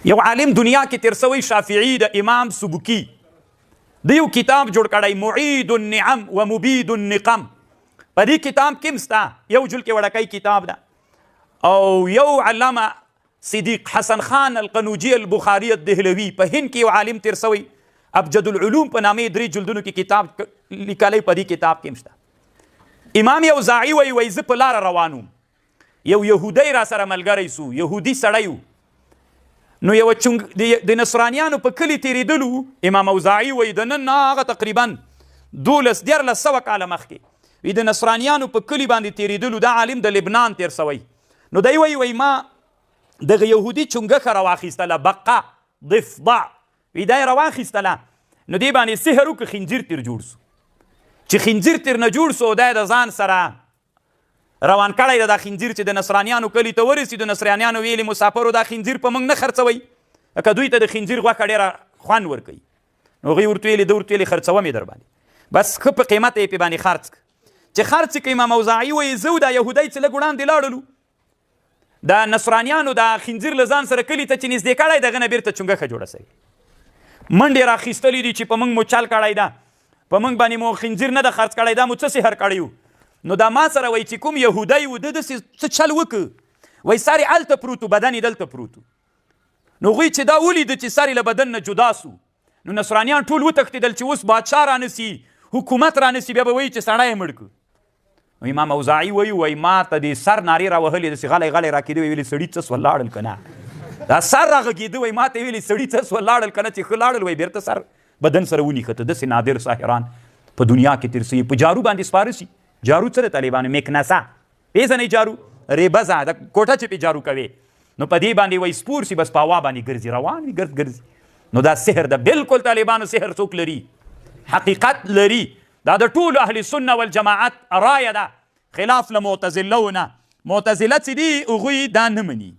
یو عالم دنیا کې تیر سوی شافعي د امام سبکی د یو کتاب جوړ کړی معید النعم و مبید النقم. په دې کتاب کې مستا یو جل کې وړکی کتاب ده او یو علامه صدیق حسن خان القنوجی البخاری الدهلوي په هند کې یو عالم تیر سوی ابجد العلوم په نامې 3 جلدونو کې کتاب لیکلی. په دې کتاب کې مستا امام اوزاعي وایي زه په لاره روان وم، یو یهودی را سره ملګری سو، یهودي سړی و، نو یو د نصرانیانو په کلي تېرېدلو. امام اوزاعي وایي د نن هغه تقریبا 1400 کاله مخکې وي د نصرانیانو په کلي باندې تېرېدلو. دا عالم د لبنان تېر سوی. نو دی وایي ما دغه یهودي چونګښه راواخیستله، بقه ضفدع وي دا یې راواخیستله. نو دې باندې سحر وکړه، خنجر تیر جوړ سو. چې خنجر تیر نه جوړ سو دا یې د ځان سره روان کړی د دا خنجر چې د نصرانیانو کلي ته ورسېدو. نصرانیانو ویلي مسافرو دا خنجر په موږ نه خرڅوئ، که دوی ته د خنجر غوښه ډېره خوند ورکوي. نو هغوی ورته ویلي ده ورته ویلي خرڅوم یې در باندې، بس ښه په قیمت یې پې باندې خرڅ کړه. چې خرڅ کړه امام اوزاعي وایي زه دا یهودی چې لږ وړاندې لاړلو د نصرانیانو دا خنجر له ځان سره کلي ته چې نږدې کړی دغه نه بېرته چونګښه جوړه سوې، منډې راخیستلي دي چې په موږ مو چل کړی ده، په موږ باندې مو خنجر نه ده خرڅ کړی، دا مو څه سحر کړی و. نو دا ما سره وایي چې کوم یهودی و ده داسې څه چل وکړه، وایي سر یې هلته پروت و بدن یې دلته پروت و. نو هغوی چې دا ولیده چې سر یې له بدن نه جدا سو، نو نصرانیان ټول وتښتېدل چې اوس بادشاه رانسي، حکومت رانسي، بیا به وایي چې سړی یې مړ کړو. نو امام اوزاعي وایي ما ته د سر نارې راوهلې داسې غلی غلی راکېده، ویلي سړي څه سوه لاړل که نه، دا سر راغږېده، وایي ما ته ویلي سړي څه سوه لاړل که نه، چې ښه لاړل، وایي بېرته سر بدن سره ونیښته. داسې نادر ساحران په دنیا کې تېر سوي. په جارو باندې سپاره سي. جارو څه د طالبانو مکنسه پېژنئ، جارو ریبزه د کوټه چې پې جارو کوې، نو په دې باندې وایي سپور سي، بس په هوا باندې ګرځي، روان وي ګرد ګرځي. نو دا سحر ده. بلکل طالبانو سحر څوک لري؟ حقیقت لري. دا د ټولو اهل سنه والجماعت رایه ده، خلاف له معتزله نه. معتزله چې دي هغوی دا نه مني.